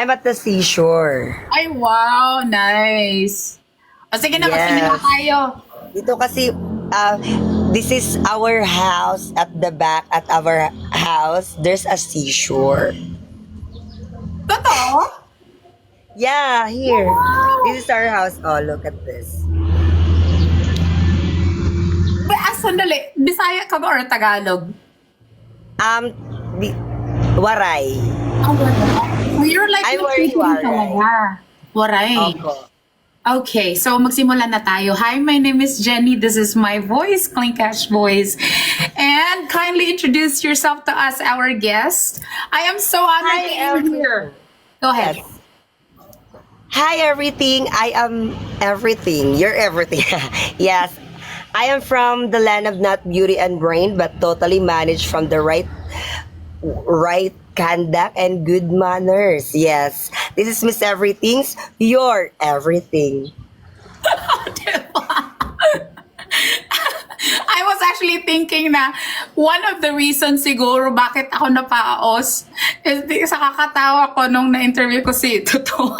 I'm at the seashore. Ay, wow, nice. O sige na, magsimula Yes. tayo. Dito kasi, this is our house. At the back at our house, there's a seashore. Totoo? Yeah, here. This is our house. Oh, look at this. Sandali, Bisaya ka ba or Tagalog? Um, di- Waray. Oh, Waray. You're like I'm wearing Filipino Waray. talaga. Waray. Opo. Okay, so magsimula na tayo. Hi, my name is Jenny. This is my voice, Clinkash voice. And kindly introduce yourself to us, our guest. I am so honored to have you here. Go ahead. Yes. Hi, everything. I am everything. You're everything. Yes. I am from the land of not beauty and brain, but totally managed from the right conduct and good manners. Yes. This is Miss Everything's Your Everything. Diba? I was actually thinking na one of the reasons siguro bakit ako napaos is sa kakatawa ko nung na-interview ko si Totoo.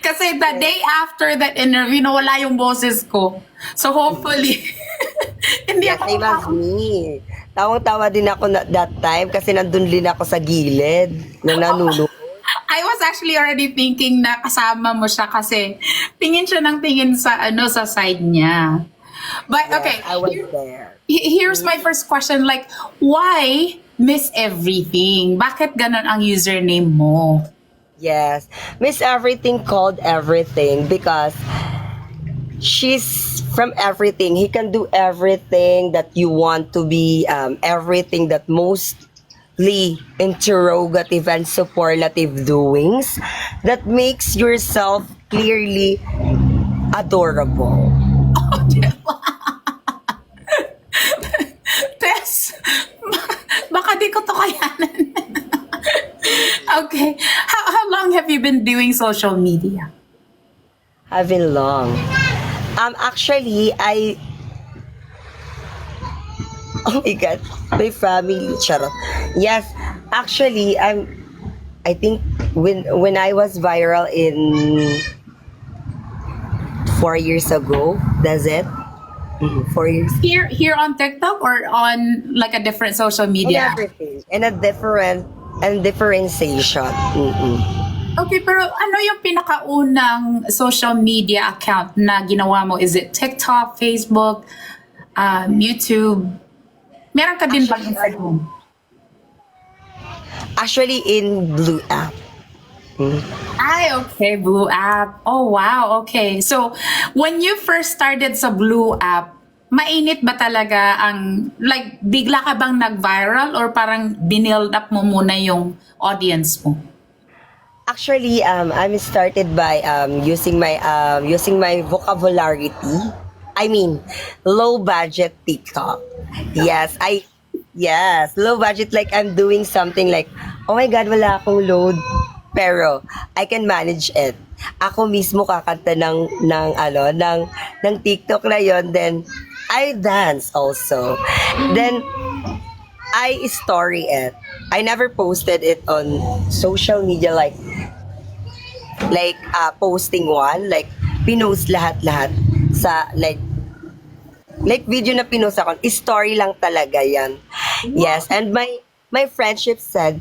Kasi the day after that interview, nawala yung boses ko. So hopefully, hindi Yes, ako same as me. Tawang-tawa din ako that time kasi nandun din ako sa gilid na nanunod. I was actually already thinking na kasama mo siya kasi tingin siya ng tingin sa sa side niya. But okay, I was there. here's my first question. Like, why Miss Everything? Bakit ganon ang username mo? Yes. Miss Everything called everything because she's from everything. He can do everything that you want to be, everything that mostly interrogative and superlative doings that makes yourself clearly adorable. Oh, diba? Tess, baka di ko to kayanan. Okay. How long have you been doing social media? Having long. Actually, oh my God, my family, charot. Yes, actually, I think when I was viral in 4 years ago, does it? 4 years. Here on TikTok or on like a different social And media? everything. And a differentiation. Okay, pero ano yung pinakaunang social media account na ginawa mo? Is it TikTok, Facebook, YouTube? Meron ka din ba Instagram? Actually, in Blue App. Ay, okay, Blue App. Oh, wow, okay. So, when you first started sa Blue App, mainit ba talaga ang, like, bigla ka bang nag-viral or parang binild up mo muna yung audience mo? Actually, I'm started by using my vocabulary. I mean, low budget TikTok. Yes, low budget, like I'm doing something like, oh my God, wala akong load, pero I can manage it. Ako mismo kakanta ng TikTok na yon, then I dance also. Then I story it. I never posted it on social media like posting one, like pinost lahat sa like video na pinost ako. Story lang talaga yan. Yes, and my friendship said,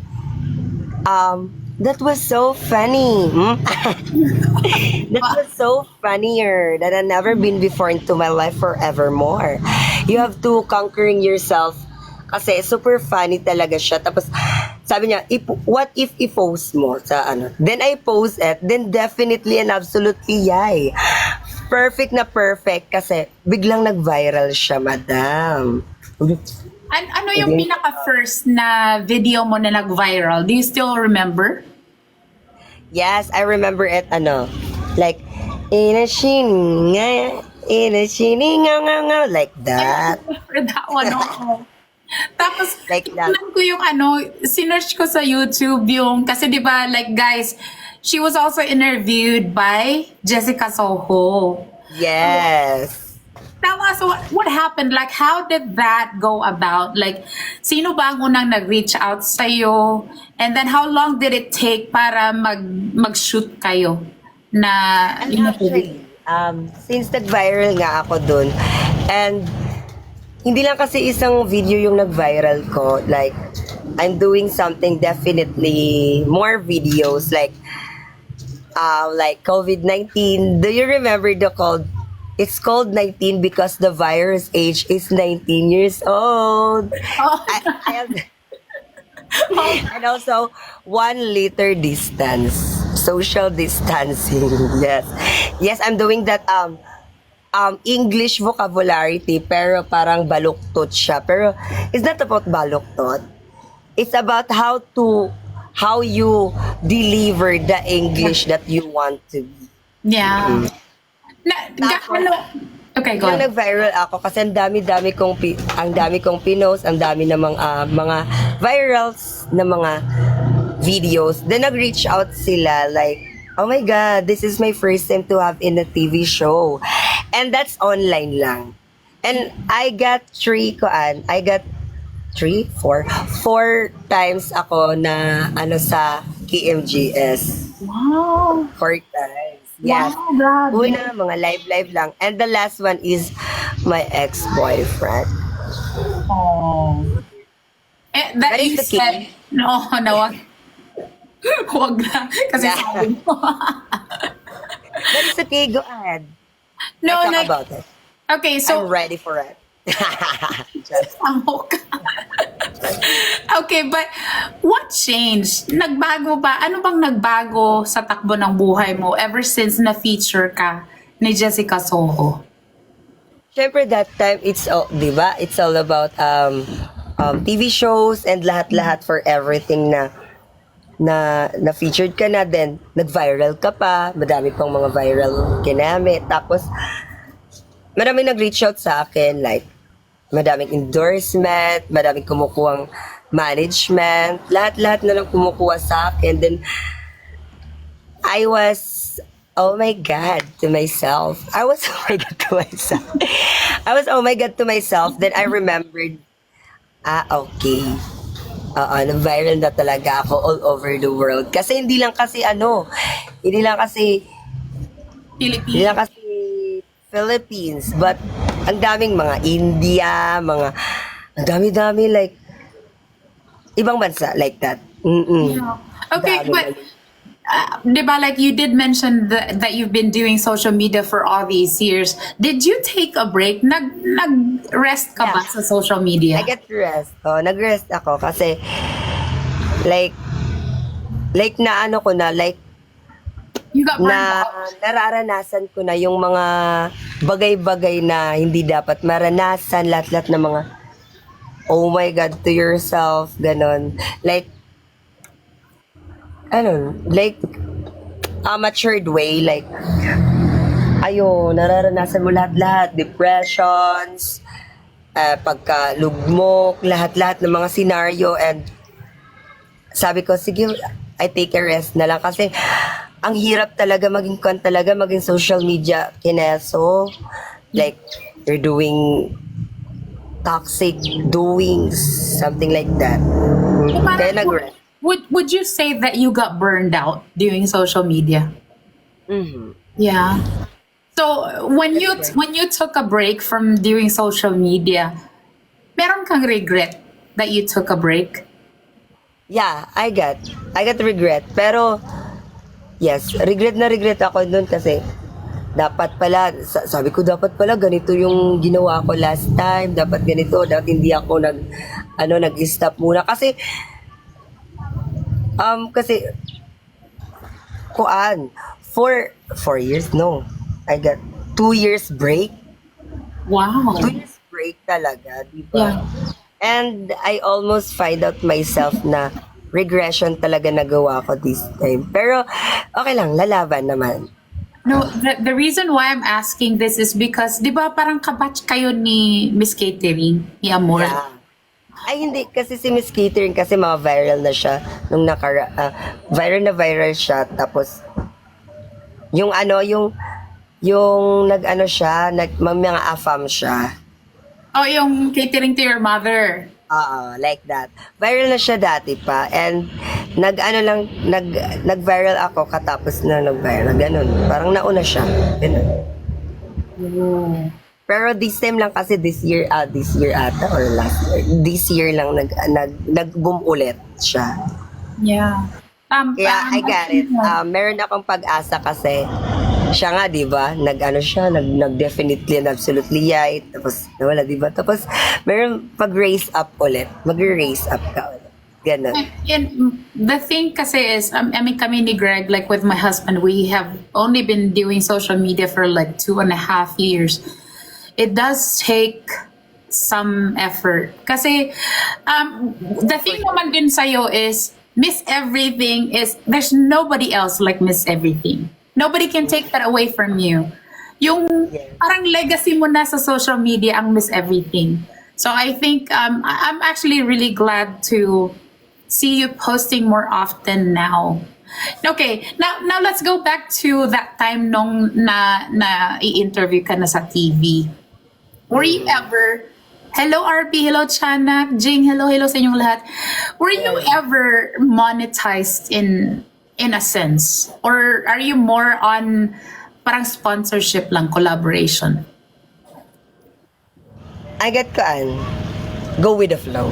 that was so funny. That was so funnier that I've never been before into my life forevermore. You have to conquering yourself kasi super funny talaga siya. Tapos sabi niya, what if i-post mo sa ano? Then I post it, then definitely and absolutely yay. Perfect na perfect kasi biglang nag-viral siya, madam. Ano yung pinaka-first na video mo na nag-viral? Do you still remember? Yes, I remember it, like, like that. For that one, oo. Tapos, Like that. tignan ko yung sinearch ko sa YouTube yung, kasi di ba, like guys, she was also interviewed by Jessica Soho. Yes. tell us what happened. Like, how did that go about? Like, sino ba ang unang nag-reach out sa'yo? And then, how long did it take para mag-shoot kayo? Na, And yun na- actually, since nag-viral nga ako dun, and hindi lang kasi isang video yung nag-viral ko, like, I'm doing something definitely more videos, like COVID-19. Do you remember the called? It's called 19 because the virus age is 19 years old. Oh. I have, and also 1 liter distance, social distancing. Yes, I'm doing that English vocabulary, pero parang baluktot siya. Pero it's not about baluktot. It's about how you deliver the English that you want to be. Yeah. Tapos, Okay, go Yung ahead. nag-viral ako kasi ang dami kong pinost, ang dami namang mga virals na mga videos. Then nag-reach out sila like, oh my God, this is my first time to have in a TV show. And that's online lang. And I got four times ako na sa KMGS. Wow. 4 times. Yes. Wow, grabe. Una, mga live lang. And the last one is my ex-boyfriend. Oh. That That is you the key. said, no, wag. Wag na. Kasi Yeah. sabi mo. But it's okay, go ahead. No, Talk like, about it. okay, so, I'm ready for it. Just- Amo ka. Okay, but what changed? Nagbago ba? Ano bang nagbago sa takbo ng buhay mo ever since na-feature ka ni Jessica Soho? Siyempre that time, it's all, di ba? It's all about TV shows and lahat-lahat for everything na featured ka na, then nag-viral ka pa, madami pang mga viral kinamit. Tapos, maraming nag-reach out sa akin, like, madaming endorsement, madaming kumukuhang management, lahat-lahat na lang kumukuha sa akin. Then, I was, oh my God, to myself. I was, oh my God, to myself. I was, oh my God, to myself. Then I remembered, okay. Nag-viral na talaga ako all over the world. Kasi hindi lang kasi hindi lang kasi Philippines. Philippines, but ang daming mga India, ang dami-dami, like, ibang bansa, like that. Yeah. Okay, Dami, but diba, like you did mention that you've been doing social media for all these years. Did you take a break? Nag-rest ka ba Yeah. sa social media? I get rest. Nag-rest ako kasi, like You got burned na out? nararanasan ko na yung mga bagay-bagay na hindi dapat maranasan, lahat-lahat na mga oh my God to yourself, ganon. Like, a matured way, like, nararanasan mo lahat-lahat, depressions, pagkalugmok, lahat-lahat ng mga scenario, and sabi ko, sige, I take a rest na lang kasi ang hirap talaga maging social media kineso. Like, you're doing toxic doings, something like that. Kaya nag-rest. Would you say that you got burned out doing social media? Mhm. Yeah. So when you took a break from doing social media, meron kang regret that you took a break? Yeah, I got regret. Pero, yes, regret ako dun kasi dapat pala, sabi ko dapat pala ganito yung ginawa ko last time, dapat ganito, dapat hindi ako nag-stop muna. Kasi, four years, no. I got 2 years break. Wow. 2 years break talaga, di ba? Yeah. And I almost find out myself na regression talaga nagawa ko this time. Pero, okay lang, lalaban naman. No, the reason why I'm asking this is because, di ba parang kabatch kayo ni Miss Catering, ni Amor? Yeah. Ay, hindi. Kasi si Miss Catering, kasi mga viral na siya. Nung viral siya. Tapos, yung Yung nag-ano siya, mga AFAM siya. Oh, yung catering to your mother. Oo, like that. Viral na siya dati pa. And nag-viral ako katapos na nag-viral. Ganun. Parang nauna siya. Ganun. Pero this time lang kasi this year ata or last year. This year lang nag-boom ulit siya. Yeah. Kaya I got it. Meron akong pag-asa kasi siya nga, di ba? Nag-definitely and absolutely yeah. Tapos nawala, di ba? Tapos meron pag-raise up ulit. Mag-raise up ka ulit. Ganun. And the thing kasi is, I mean, kami ni Greg, like with my husband, we have only been doing social media for like 2.5 years. It does take some effort. Kasi, the thing naman din sa'yo is, Miss Everything is, there's nobody else like Miss Everything. Nobody can take that away from you. Yung parang legacy mo na sa social media ang Miss Everything. So I think I'm actually really glad to see you posting more often now. Okay, now let's go back to that time nung na i-interview ka na sa TV. Were you ever, hello RP, hello Chana, Jing, hello sa inyong lahat. Were you ever monetized in a sense? Or are you more on parang sponsorship lang, collaboration? I get go with the flow.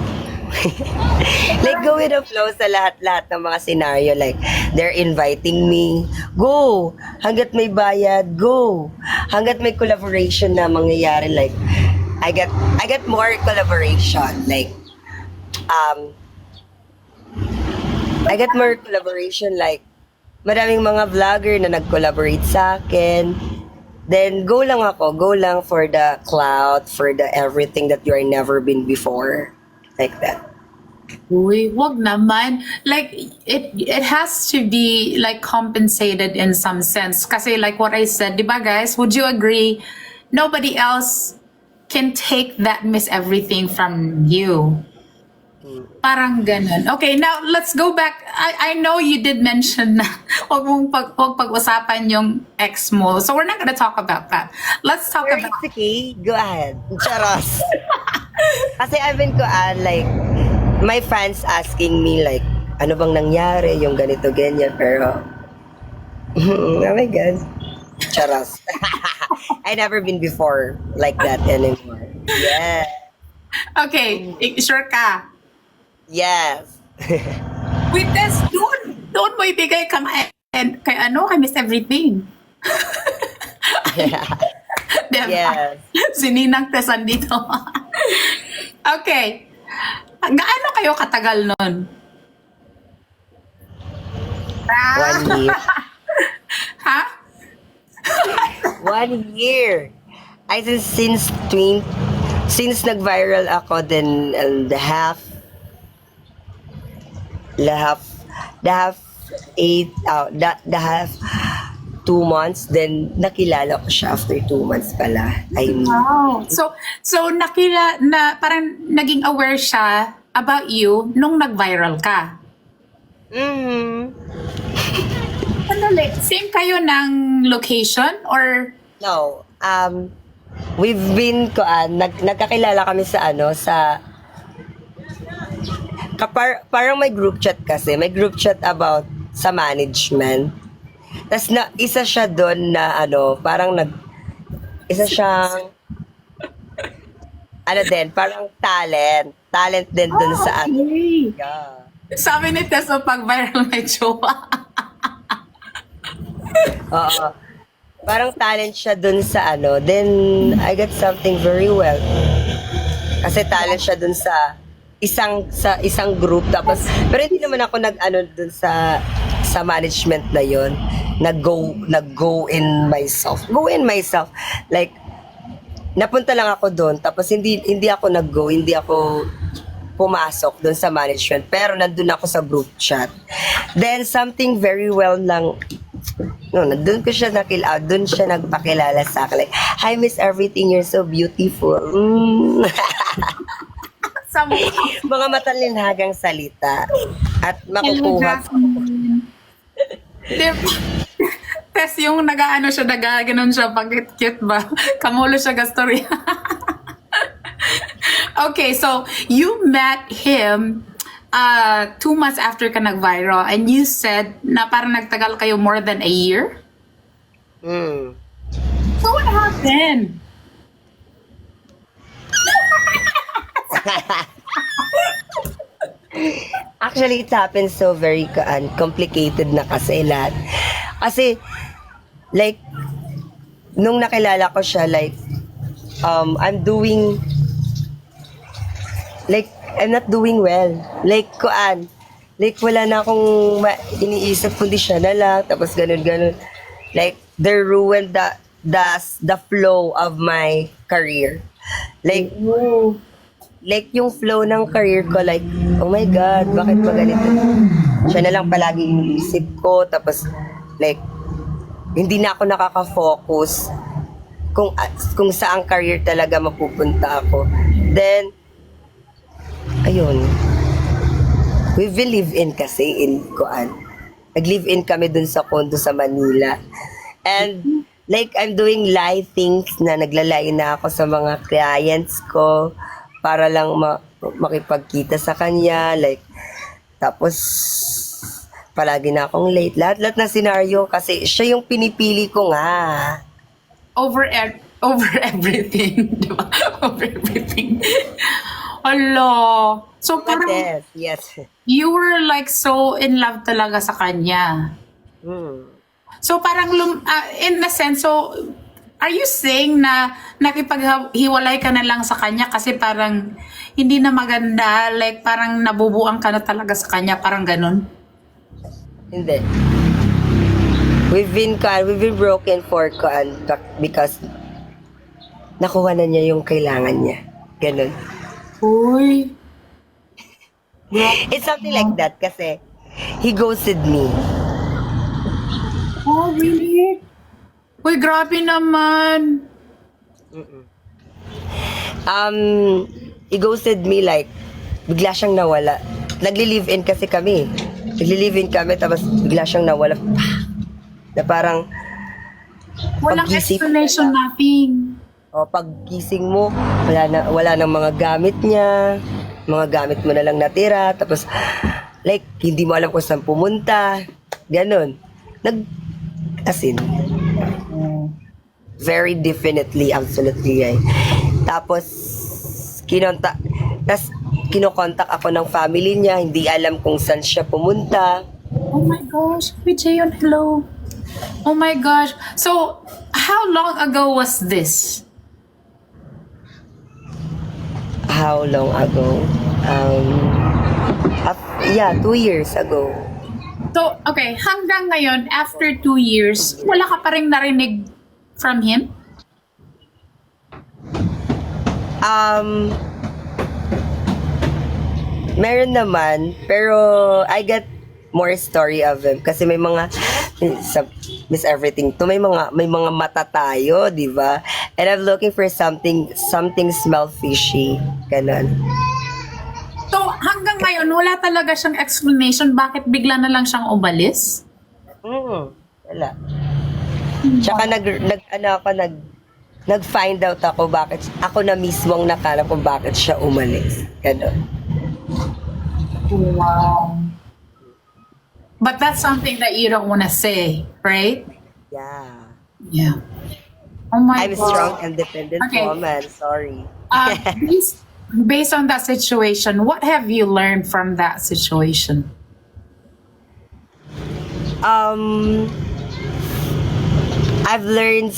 Like, go with the flow sa lahat-lahat ng mga scenario. Like, they're inviting me, go! Hanggat may bayad, go! Hanggat may collaboration na mangyayari, like, I get more collaboration. Like, I get more collaboration. Like, maraming mga vlogger na nag-collaborate sa akin. Then, go lang for the cloud, for the everything that you are never been before. Like that. Uy, wag naman. Like, it has to be like compensated in some sense. Kasi like what I said, di ba guys, would you agree? Nobody else can take that Miss Everything from you. Parang ganun. Okay, now let's go back. I know you did mention na wag mong pag-usapan yung ex mo. So we're not gonna talk about that. Let's talk Pero about... it's okay. Go ahead. Charos. Kasi I've been like, my fans asking me like, ano bang nangyari, yung ganito, ganyan, pero, oh my God. Charos. I never been before like that anymore. Yeah. Okay, sure ka. Yes. With this, doon mo ibigay kay Miss Everything. Diba? Yes. Si Ninang Tesan dito. Okay. Gaano kayo katagal nun? 1 year. Ha? 1 year. I since nag-viral ako, then the half 2 months, then nakilala ko siya after 2 months pala. I mean, Wow. So parang naging aware siya about you nung nag-viral ka. Sandali, same kayo ng location or no, we've been nagkakilala kami sa parang may group chat kasi, may group chat about sa management. Tas isa siya doon na parang isa siyang din, parang talent din doon sa okay. Yeah. Sabi ni Tessa pag viral may jowa. Oo. Parang talent siya doon sa then I got something very well. Kasi talent siya doon sa isang group, tapos pero hindi naman ako doon sa management na yon, nag-go in myself, like napunta lang ako doon, tapos hindi ako hindi ako pumasok doon sa management, pero nandun ako sa group chat. Then something very well lang, doon siya nagpakilala sa akin, like, hi Miss Everything, you're so beautiful. Mga matalinhagang salita at makukuha. Diba? unless yung nag-ano siya, nag-ganon siya, pag cute ba? Kamulo siya gastorya. Okay, so you met him 2 months after ka nag-viral and you said na parang nagtagal kayo more than a year? Mm. So what happened? Actually, it happened so very complicated na kasi lahat. Kasi, like, nung nakilala ko siya, like, I'm doing, like, I'm not doing well. Like, like, wala na akong iniisip, kundi siya na lang, tapos ganun. Like, they ruined the flow of my career. Like yung flow ng career ko, like, oh my God, bakit ba ganito? Siya na lang palagi iniisip ko, tapos, like, hindi na ako nakaka-focus kung saang career talaga mapupunta ako. Then, ayun, we've been live-in kasi in Kuan. Nag-live-in kami dun sa condo sa Manila. And, like, I'm doing live things na naglalay na ako sa mga clients ko para lang makipagkita sa kanya. Like, tapos, palagi na akong late. Lahat na senaryo kasi siya yung pinipili ko nga. Over everything, di ba? Over everything. Hello. So parang Yes. you were like so in love talaga sa kanya. So parang in a sense, so are you saying na nakipaghiwalay ka na lang sa kanya kasi parang hindi na maganda, like parang nabubuang ka na talaga sa kanya, parang ganun? Hindi. We've been broken for because nakuha na niya yung kailangan niya. Ganun. Uy. It's something like that kasi he ghosted me. Oh, really? Uy, grabe naman. He ghosted me like bigla siyang nawala. Nagli-live-in kasi kami. Nagli-live-in kami tapos bigla siyang nawala. Na parang Walang paggising explanation, mo nothing. paggising mo, wala nang mga gamit niya. Mga gamit mo na lang natira. Tapos, like, hindi mo alam kung saan pumunta. Ganon. As in, very definitely, absolutely, eh. Tapos, kinokontak ako ng family niya. Hindi alam kung saan siya pumunta. Oh my gosh. Uy, Jayon, hello. Oh my gosh. So, how long ago was this? How long ago? 2 years ago. So, okay, hanggang ngayon, after 2 years, wala ka pa rin narinig from him? Meron naman, pero I got more story of him kasi may mga sa Miss Everything to may mga mata tayo, di ba? And I'm looking for something smell fishy, ganun. So, hanggang ngayon, wala talaga siyang explanation bakit bigla na lang siyang umalis? Wala. Tsaka nag-find out ako bakit ako na mismo ang nakalap kung bakit siya umalis. Ganun. Wow. But that's something that you don't want to say, right? Yeah. Yeah. Oh my I'm a God. strong, independent Okay. woman. Sorry. Based on that situation, what have you learned from that situation? I've learned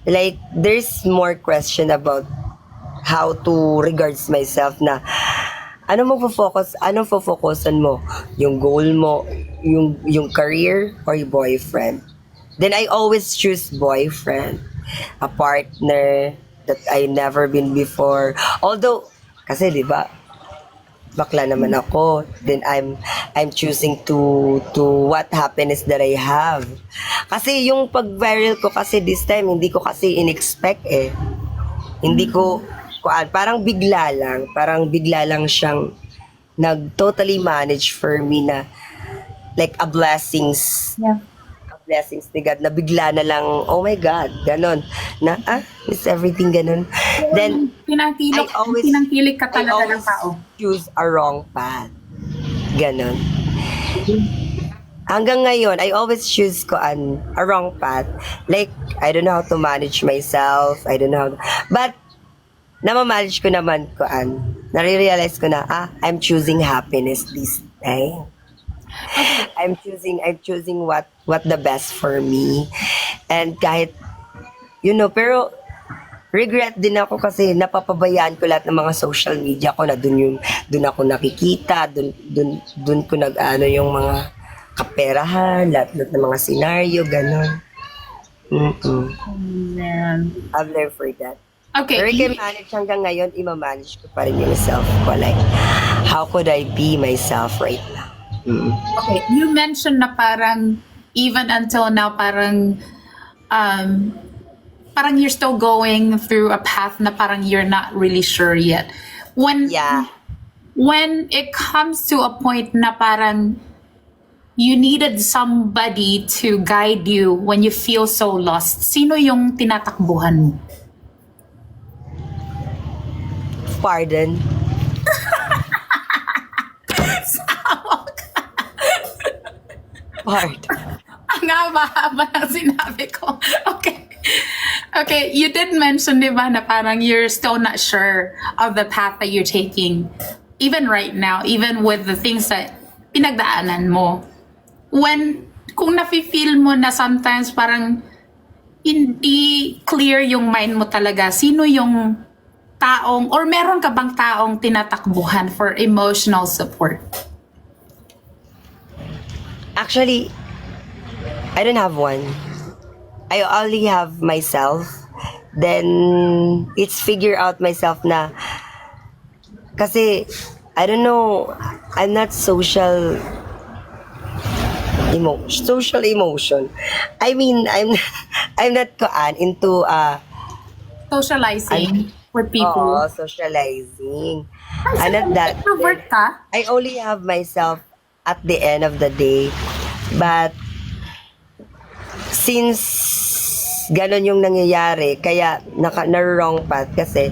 like there's more question about how to regards myself na anong focusan mo, yung goal mo, yung career or yung boyfriend. Then I always choose boyfriend, a partner that I never been before. Although kasi 'di ba bakla naman ako, then I'm choosing to what happiness that I have. Kasi yung pag-viral ko kasi this time hindi ko kasi in-expect eh. Hindi ko parang bigla lang siyang nag-totally manage for me na like a blessings. Yeah. Blessings ni God na bigla na lang, oh my God, ganon. Na, it's everything ganon. Then, Pinangkilik ka I talaga ng always tao. choose a wrong path. Ganon. Hanggang ngayon, I always choose a wrong path. Like, I don't know how to manage myself. I don't know how but, namamanage ko naman nare-realize ko na, I'm choosing happiness this time. I'm choosing what the best for me. And kahit, pero regret din ako kasi napapabayaan ko lahat ng mga social media ko na dun ako nakikita, dun ko yung mga kaperahan, lahat ng mga senaryo, ganon. Man. I've learned for that. Okay. Pero I can manage hanggang ngayon, i-manage ko pa rin yung self ko. Like, how could I be myself right now? Okay, you mentioned na parang even until now parang you're still going through a path na parang you're not really sure yet. When it comes to a point na parang you needed somebody to guide you when you feel so lost, sino yung tinatakbuhan mo? Pardon? Pardon. Ang haba-haba ng sinabi ko. Okay. Okay, you did mention, di ba, na parang you're still not sure of the path that you're taking. Even right now, even with the things that pinagdaanan mo. Kung nafe-feel mo na sometimes parang hindi clear yung mind mo talaga, sino yung taong, or meron ka bang taong tinatakbuhan for emotional support? Actually, I don't have one. I only have myself. Then, it's figure out myself na, kasi, I don't know, I'm not social emotion. I mean, I'm not into Socializing with people. socializing. I'm not that. Introvert ka? I only have myself at the end of the day. But, since ganon yung nangyayari, kaya na-wrong path kasi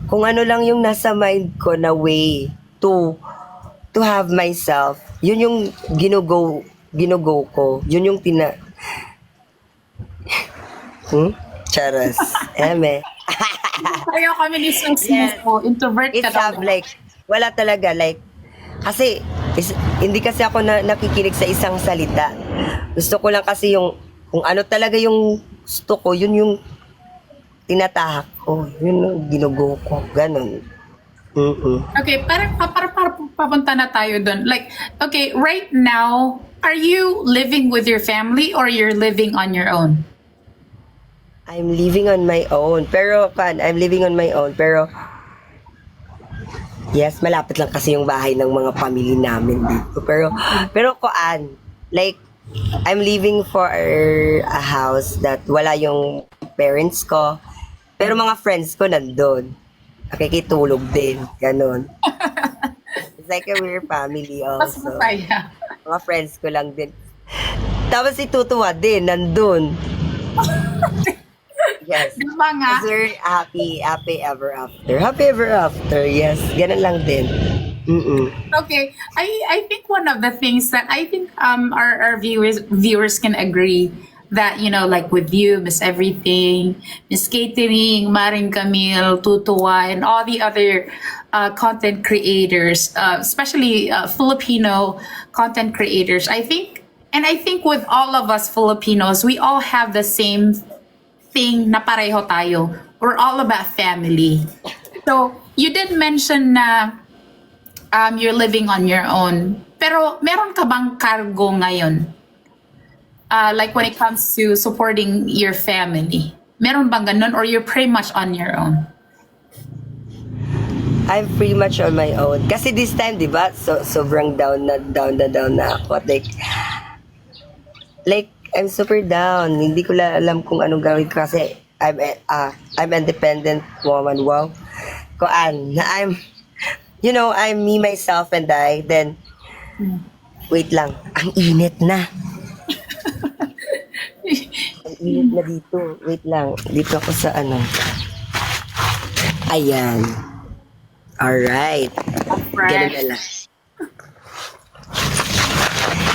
kung ano lang yung nasa mind ko na way to have myself, yun yung ginugo ko. Yun yung Charas. Eme. Kaya kami ni Sumo, introvert ka It's have like, wala talaga like, kasi hindi kasi ako nakikinig sa isang salita. Gusto ko lang kasi yung kung ano talaga yung gusto ko, yun yung tinatahak ko. Yun yung ginugo ko. Ganon. Okay, para papunta na tayo dun. Like, okay, right now, are you living with your family or you're living on your own? I'm living on my own. Pero, I'm living on my own. Pero, yes, malapit lang kasi yung bahay ng mga pamilya namin dito. Pero like, I'm living for a house that wala yung parents ko. Pero mga friends ko nandun. Nakikitulog din. Ganon. It's like a weird family Mas also. masaya. Mga friends ko lang din. Tapos si Tutuwa din, nandun. Yes. Diba nga? Because we're happy ever after. Happy ever after, yes. Ganon lang din. Okay, I think one of the things that I think our viewers can agree that, you know, like with you, Miss Everything, Miss Catering, Maring Camille, Tutuwa, and all the other content creators, especially Filipino content creators, I think with all of us Filipinos, we all have the same thing na pareho tayo. We're all about family. So, you did mention na you're living on your own. Pero meron ka bang cargo ngayon? Like when it comes to supporting your family. Meron bang ganun or you're pretty much on your own? I'm pretty much on my own. Kasi this time, di ba, sobrang down na ako. Like, I'm super down. Hindi ko alam kung anong gawin ko kasi I'm independent woman. Wow. I'm me, myself, and I. Then, Wait lang. Ang init na. Ang init na dito. Wait lang. Dito ako sa ano. Ayan. Alright. Ganun na lang.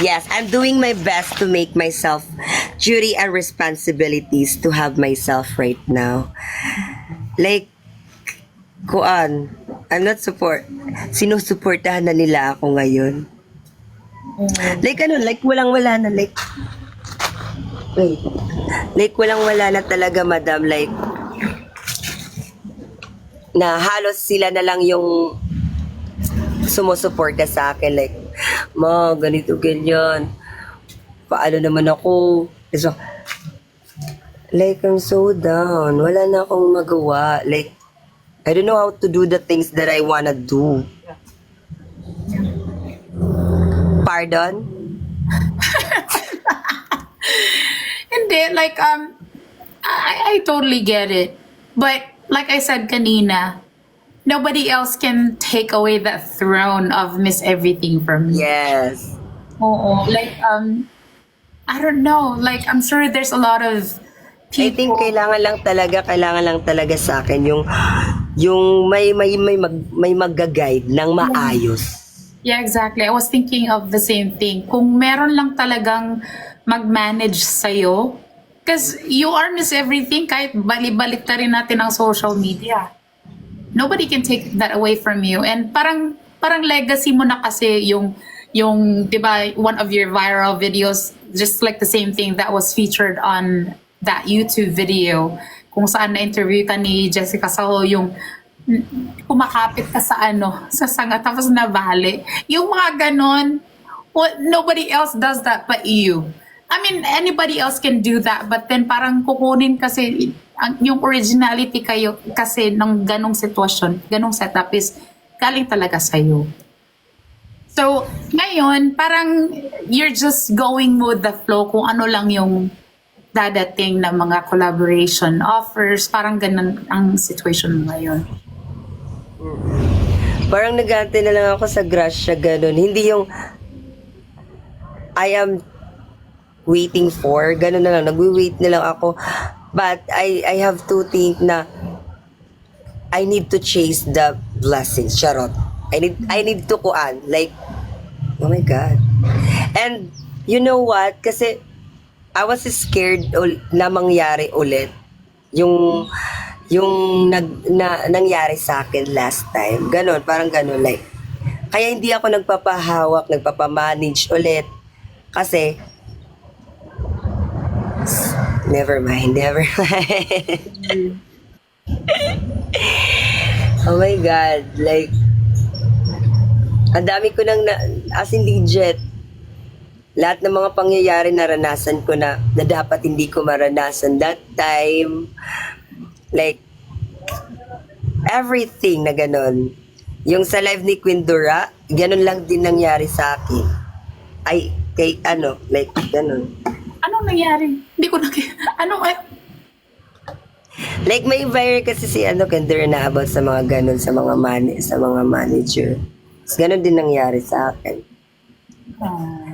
Yes, I'm doing my best to make myself duty and responsibilities to have myself right now. Like, kuan, I'm not sinusuportahan na nila ako ngayon. Like ano, like walang-wala na, like, wait, like walang-wala na talaga, madam, like, na halos sila na lang yung sumusuporta sa akin, like, ma, ganito, ganyan, paano naman ako, so, like, I'm so down, wala na akong magawa, like, I don't know how to do the things that I wanna do. Pardon? Hindi, like, I totally get it. But, like I said kanina, nobody else can take away that throne of Miss Everything from me. Yes. Oo. Like, I don't know. Like, I'm sure there's a lot of I think people. kailangan lang talaga sa akin yung may magga-guide ng maayos. Yeah, exactly. I was thinking of the same thing. Kung meron lang talagang mag-manage sa'yo, because you are Miss Everything, kahit bali-balik na rin natin ang social media. Nobody can take that away from you. And parang legacy mo na kasi yung 'di ba, one of your viral videos, just like the same thing that was featured on that YouTube video, kung saan na-interview ka ni Jessica Saho, yung kumakapit ka sa sa sanga, tapos nabali. Yung mga ganon, nobody else does that but you. I mean, anybody else can do that, but then parang kukunin kasi yung originality kayo kasi ng ganong sitwasyon, ganong setup is galing talaga sa'yo. So, ngayon, parang you're just going with the flow kung ano lang yung dadating na mga collaboration offers, parang ganun ang situation mo ngayon. Parang nag-aantay na lang ako sa Gracia, ganun. Hindi yung I am waiting for, ganun na lang, nagwi-wait na lang ako. But I have to think na I need to chase the blessings, charot. I need to kuan, like, oh my God. And you know what? Kasi I was scared na mangyari ulit yung nangyari sa akin last time. Ganon, parang ganon, like, kaya hindi ako nagpapahawak, nagpapamanage ulit. Kasi, never mind. Oh my God, like, ang dami ko nang, as in legit, lahat ng mga pangyayari naranasan ko na dapat hindi ko maranasan that time. Like, everything na ganon. Yung sa live ni Queen Dora, ganon lang din nangyari sa akin. Ay, kay like, ganon. Anong nangyari? Hindi ko Like, may viral kasi si Queen Dora na about sa mga ganon, sa mga manager. So, ganon din nangyari sa akin.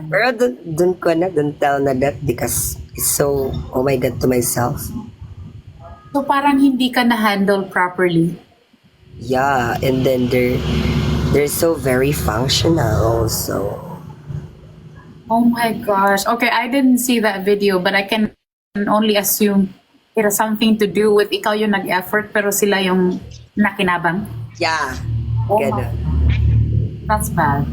Pero don't tell na that because it's so, oh my God, to myself. So parang hindi ka na-handle properly. Yeah, and then they're so very functional also. Oh my gosh. Okay, I didn't see that video, but I can only assume it has something to do with ikaw yung nag-effort pero sila yung nakinabang. Yeah, Oh ganon. That's bad.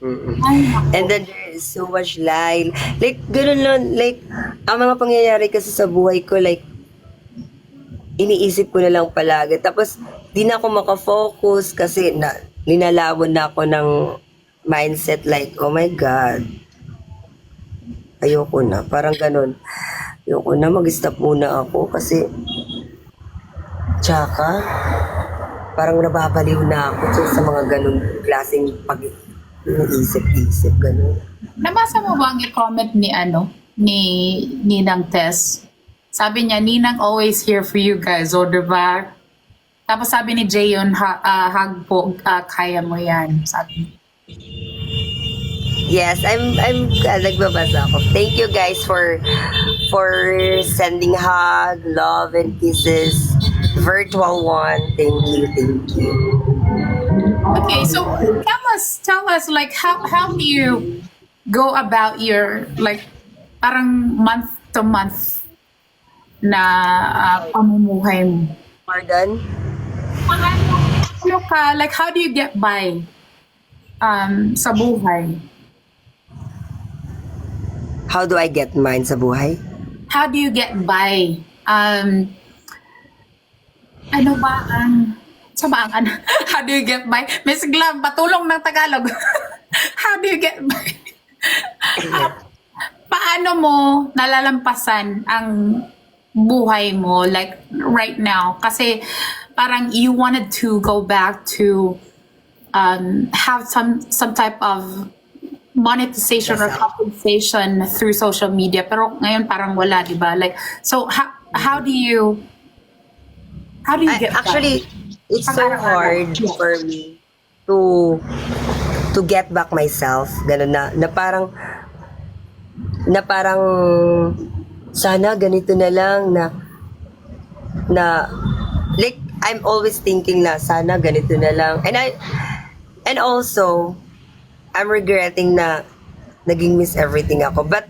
Mm-mm. Ay, naku. And then there is so much lie. Like, ganun lang. Like, ang mga pangyayari kasi sa buhay ko, like, iniisip ko na lang palagi. Tapos, di na ako makafocus kasi linalawon na ako ng mindset like, oh my God. Ayoko na. Parang ganun. Ayoko na. Mag-stop muna ako kasi tsaka, parang nababaliw na ako sa mga ganun klaseng iniisip-isip, ganun. Nabasa mo ba ang i-comment ni Ninang Tess? Sabi niya, Ninang always here for you guys, o diba? Tapos sabi ni Jayon, hug po, kaya mo yan, sabi niya. Yes, I'm nagbabasa ako. Thank you guys for sending hug, love and kisses. Virtual one. Thank you, thank you. Okay, so tell us like how do you go about your like parang month to month na pamumuhay mo? Pardon? Ano ka, like how do you get by sa buhay? How do I get mine sa buhay? How do you get by? Ano ba ang sa ba ang ano? How do you get by? Miss Glove, patulong ng Tagalog. How do you get by? Paano mo nalalampasan ang buhay mo like right now? Kasi parang you wanted to go back to have some type of monetization or compensation through social media, pero ngayon parang wala, di ba? Like, so how do you get Actually, it's so hard for me to get back myself. Ganun na parang sana ganito na lang na like I'm always thinking na sana ganito na lang. And also I'm regretting na naging Miss Everything ako. But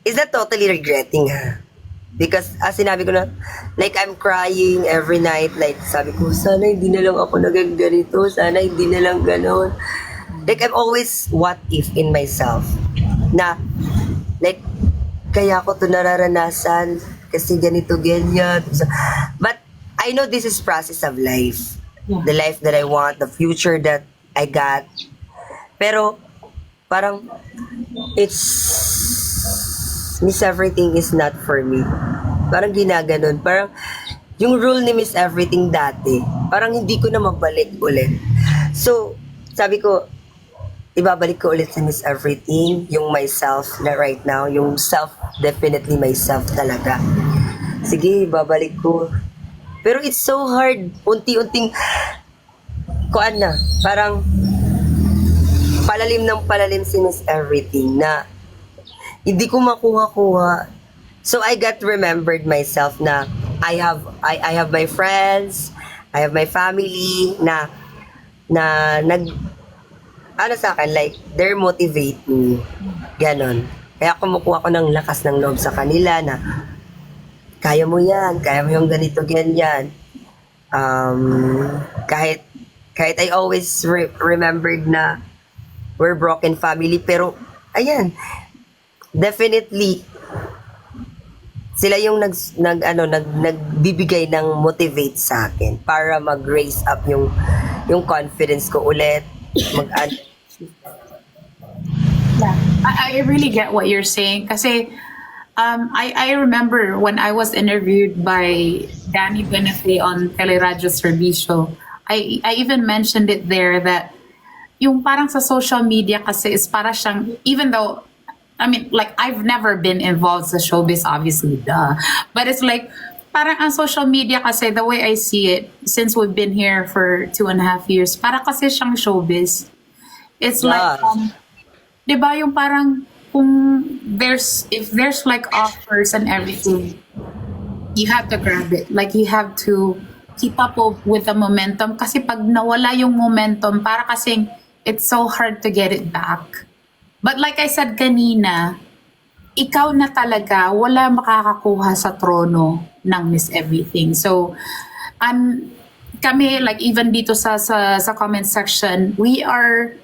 is that totally regretting, ha? Because sinabi ko na, like I'm crying every night. Like sabi ko, sana hindi na lang ako naging ganito. Sana hindi na lang ganon. Like I'm always what if in myself. Na, like, kaya ko to nararanasan kasi ganito, ganyan. But I know this is process of life. Yeah. The life that I want, the future that I got. Pero, parang, Miss Everything is not for me. Parang ginaganon. Parang, yung rule ni Miss Everything dati, parang hindi ko na mabalik ulit. So, sabi ko, ibabalik ko ulit si Miss Everything, yung myself na right now, yung self, definitely myself talaga. Sige, ibabalik ko. Pero it's so hard. Unti-unting, parang, palalim ng palalim si Miss Everything na hindi ko makuha-kuha. So I got remembered myself na I have my friends, I have my family na sa akin, like they're motivate me. Ganon. Kaya kumukuha ko ng lakas ng loob sa kanila na kaya mo yan, kaya mo yung ganito, ganyan. Kahit I always remembered na we're broken family, pero ayan, definitely sila yung nagbibigay ng motivate sa akin para mag-raise up yung confidence ko ulit. Yeah, I really get what you're saying kasi I remember when I was interviewed by Danny Benefe on Teleradio Servicio, I even mentioned it there that yung parang sa social media kasi is para siyang, even though, I mean, like, I've never been involved sa showbiz, obviously, duh. But it's like, parang ang social media kasi, the way I see it, since we've been here for 2.5 years, para kasi siyang showbiz. It's like, di ba yung parang, if there's like offers and everything, you have to grab it. Like, you have to keep up with the momentum. Kasi pag nawala yung momentum, para kasing, it's so hard to get it back. But like I said kanina, ikaw na talaga, wala makakakuha sa trono ng Miss Everything. So, kami, like even dito sa comment section, we are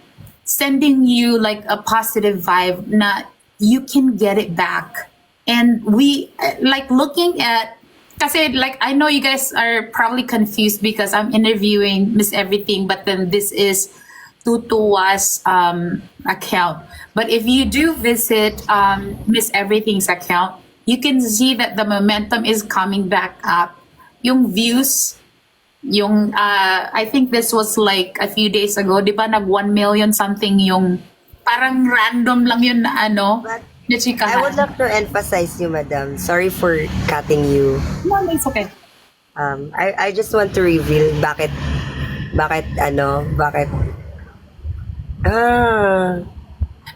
sending you like a positive vibe na you can get it back. And we, like looking at, kasi like I know you guys are probably confused because I'm interviewing Miss Everything, but then this is Tutua's account. But if you do visit Miss Everything's account, you can see that the momentum is coming back up. Yung views, I think this was like a few days ago, di ba nag 1 million something yung parang random lang yun na ano. But na chikahan. I would like to emphasize you, madam. Sorry for cutting you. No, it's okay. I just want to reveal bakit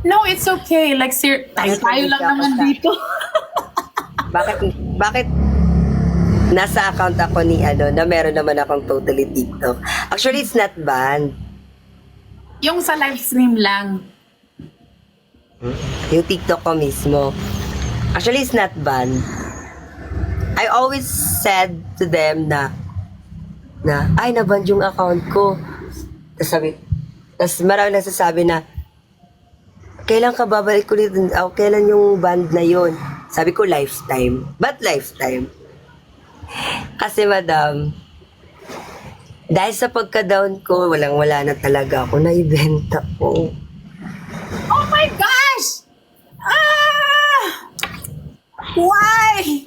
No, it's okay. Like, tayo lang naman dito. Bakit nasa account ako ni na meron naman akong totally TikTok. Actually, it's not banned. Yung sa live stream lang. Yung TikTok ko mismo. Actually, it's not banned. I always said to them ay, naban yung account ko. Tapos marami nagsasabi na, kailan ka babalik ulit? Kailan yung band na yon? Sabi ko, lifetime. But lifetime. Kasi madam, dahil sa pagka-down ko, walang-wala na talaga ako, naibenta ko. Oh my gosh! Ah! Why?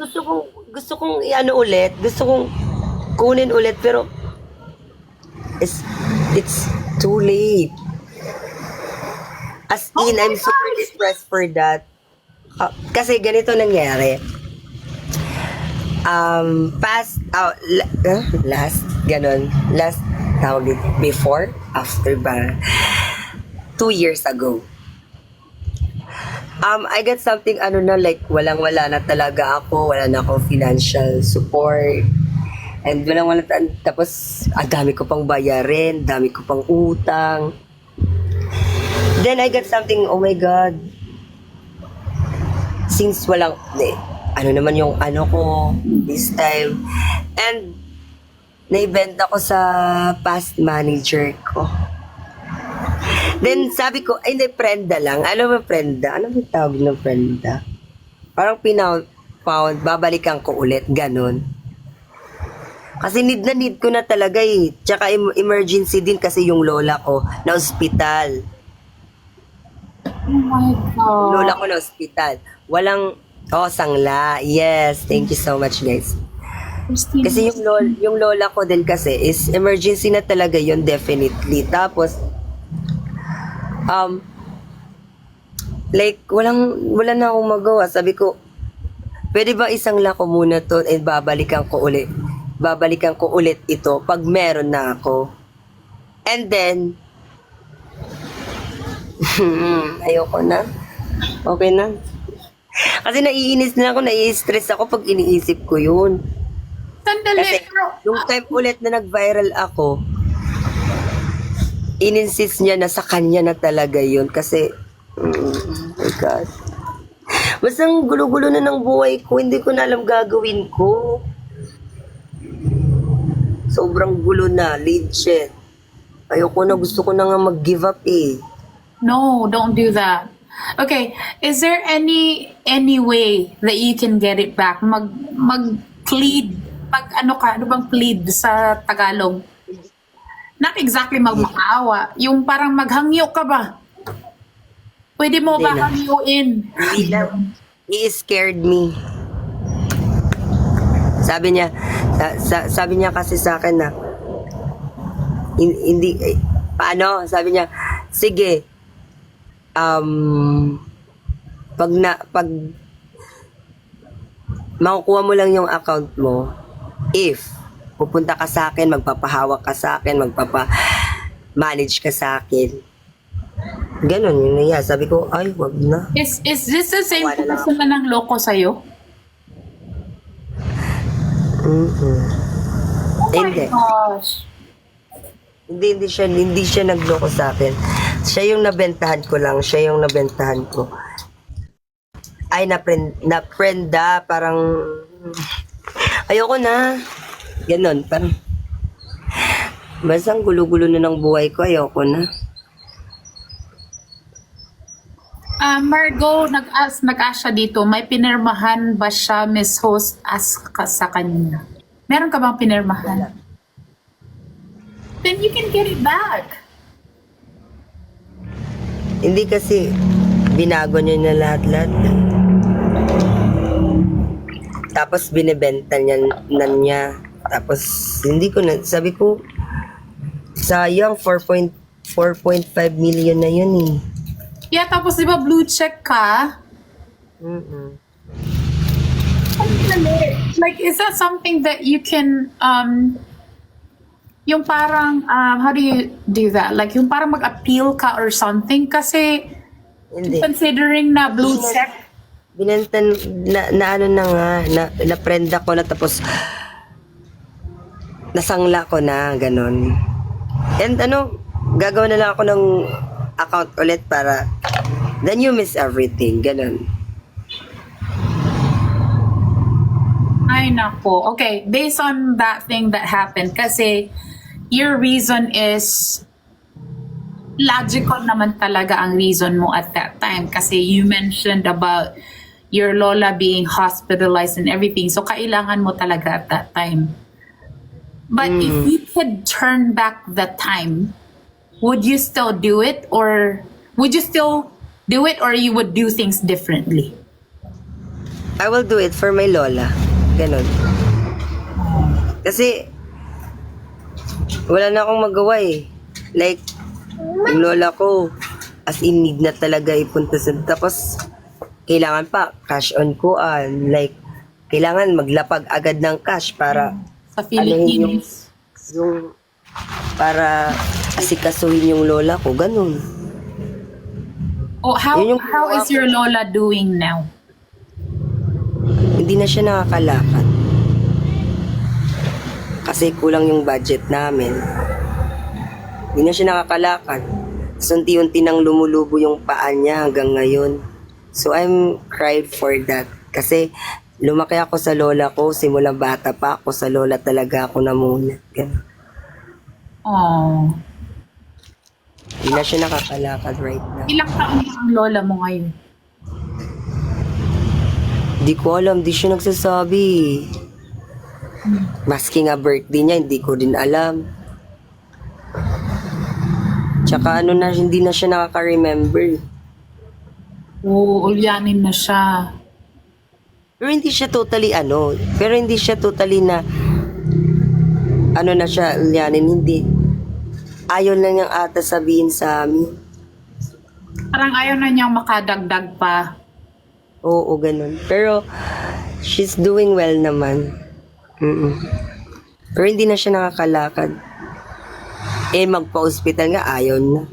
Gusto kong ulit, gusto kong kunin ulit, pero it's too late. As Oh in, my I'm super gosh! depressed for that. Kasi ganito nangyari. Last, tawag dito, before, after ba? 2 years ago. I got something, like, walang-wala na talaga ako, wala na akong financial support. And walang-wala, tapos, ang dami ko pang bayarin, dami ko pang utang. Then, I got something, oh my God. Since walang, naman yung ko, this time. And, naibenta ko sa past manager ko. Then, sabi ko, ay, hindi, prenda lang. Ano ba prenda? Ano ba tawag ng prenda? Parang pound, babalikan ko ulit, ganun. Kasi need na need ko na talaga eh. Tsaka emergency din kasi yung lola ko na ospital. Oh my God. Lola ko na ospital. Walang, sangla. Yes, thank you so much guys. Christine. Kasi yung lola ko din kasi is emergency na talaga yun definitely. Tapos, like, wala na akong magawa. Sabi ko, pwede ba isang lako muna to and babalikan ko ulit ito pag meron na ako. And then, ayoko na. Okay na. Kasi naiinis na ako, nai-stress ako pag iniisip ko yun. Sandali. Kasi yung time ulit na nag-viral ako, in-insist niya na sa kanya na talaga yun. Kasi, oh my God. Basta ang gulo-gulo na ng buhay ko, hindi ko na alam gagawin ko. Sobrang gulo na, legit. Ayoko na, gusto ko na nga mag-give up eh. No, don't do that. Okay, is there any way that you can get it back? Mag-plead. Ano bang plead sa Tagalog? Not exactly magmakaawa. Yung parang maghangyo ka ba? Pwede mo ba Hindi na. hangyuin? Hindi lang. He scared me. Sabi niya kasi sa akin na hindi paano? Sabi niya, sige. Pag makukuha mo lang yung account mo, if pupunta ka sa akin, magpapahawak ka sa akin, magpapa-manage ka sa akin. Ganon yun na. Sabi ko, ay, wag na. Is this the same Wala na. person na ng loko sa'yo? Mm-mm. Oh my Hindi. gosh. Hindi siya nagloko sa akin. Siya yung nabentahan ko lang. Siya yung nabentahan ko. Ay, na-prenda, parang ayoko na. Ganon, parang basta ang gulo-gulo na ng buhay ko, ayoko na. Margo, nag-ask siya dito, may pinirmahan ba siya, Miss Host, ask ka sa kanya? Meron ka bang pinirmahan? Then you can get it back. Hindi kasi binago niya na lahat-lahat. Tapos binibenta niya. Tapos hindi ko na, sabi ko, sayang 4.5 million na yun eh. Yeah, tapos di ba blue check ka? Mm-mm. Like, is that something that you can, yung parang, how do you do that? Like, yung parang mag-appeal ka or something? Kasi, Hindi. Considering na blue check. Binenta na ano na nga, na friend ako na tapos nasangla ko na, ganun. And ano, gagawa na lang ako ng account ulit para then you miss everything, ganun. Ay, nako. Okay, based on that thing that happened, kasi your reason is logical naman talaga ang reason mo at that time. Kasi you mentioned about your lola being hospitalized and everything. So, kailangan mo talaga at that time. But if you could turn back the time, would you still do it? Or would you still do it or you would do things differently? I will do it for my lola. Ganun. Kasi, wala na akong magawa eh. Like, yung lola ko, as in need na talaga ipunta sa... Tapos, kailangan pa, cash on ko. Like, kailangan maglapag agad ng cash para... Sa Philippines. Yung para asikasuhin yung lola ko. Ganun. Oh, how, Yun yung how is your lola doing now? Hindi na siya nakakalakad. Kasi kulang yung budget namin. Hindi na siya nakakalakad. So, unti-unti nang lumulubo yung paa niya hanggang ngayon. So, I'm cried for that. Kasi, lumaki ako sa lola ko. Simula bata pa ako sa lola talaga ako namunat. Ganun. Oh. Hindi na siya nakakalakad right now. Ilang taon na ang lola mo ngayon? Hindi ko alam. Hindi siya nagsasabi. Maski nga birthday niya, hindi ko din alam. Tsaka ano na, hindi na siya nakaka-remember. Oo, ulyanin na siya. Pero hindi siya totally pero hindi siya totally na na siya, yanin, hindi. Ayaw na niyang ata sabihin sa amin. Parang ayaw na niyang makadagdag pa. Oo, ganun. Pero, she's doing well naman. Pero hindi na siya nakakalakad. Magpa-hospital nga, ayaw na.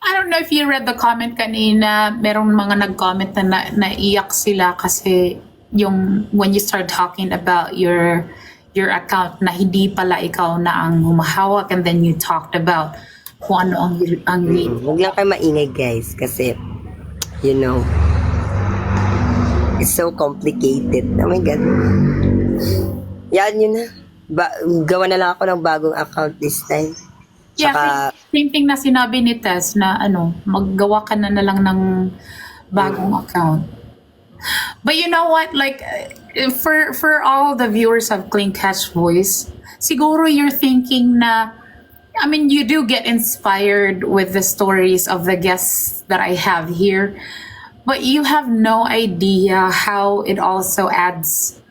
I don't know if you read the comment kanina, merong mga nag-comment na naiyak sila kasi yung when you start talking about your account na hindi pala ikaw na ang humahawak and then you talked about kung ano ang Huwag lang kayo maingay, guys, kasi, it's so complicated. Oh my God. Yan, yun na. Gawa na lang ako ng bagong account this time. Yeah, same thing na sinabi ni Tess na maggawa ka na lang ng bagong account. But you know what, like for all the viewers of Clean Catch Voice, siguro you're thinking na, I mean, you do get inspired with the stories of the guests that I have here, but you have no idea how it also adds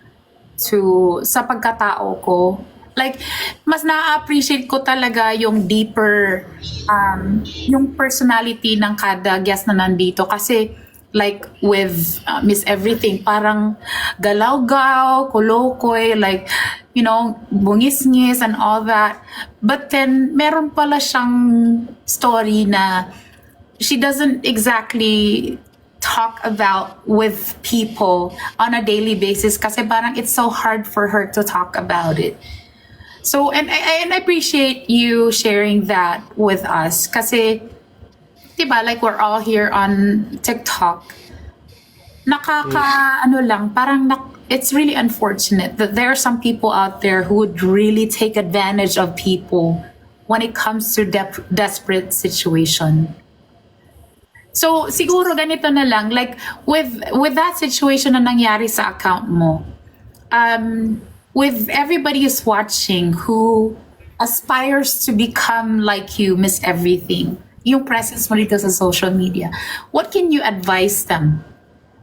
to sa pagkatao ko. Like, mas na-appreciate ko talaga yung deeper, yung personality ng kada guest na nandito. Kasi, like, with Miss Everything, parang galaw-gaw, kulokoy, like, bungis-ngis and all that. But then, meron pala siyang story na she doesn't exactly talk about with people on a daily basis kasi parang it's so hard for her to talk about it. So, and I appreciate you sharing that with us. Kasi, diba, like we're all here on TikTok. It's really unfortunate that there are some people out there who would really take advantage of people when it comes to desperate situation. So, siguro ganito na lang, like, with that situation na nangyari sa account mo, with everybody who's watching who aspires to become like you, Miss Everything, yung presence mo dito sa social media, what can you advise them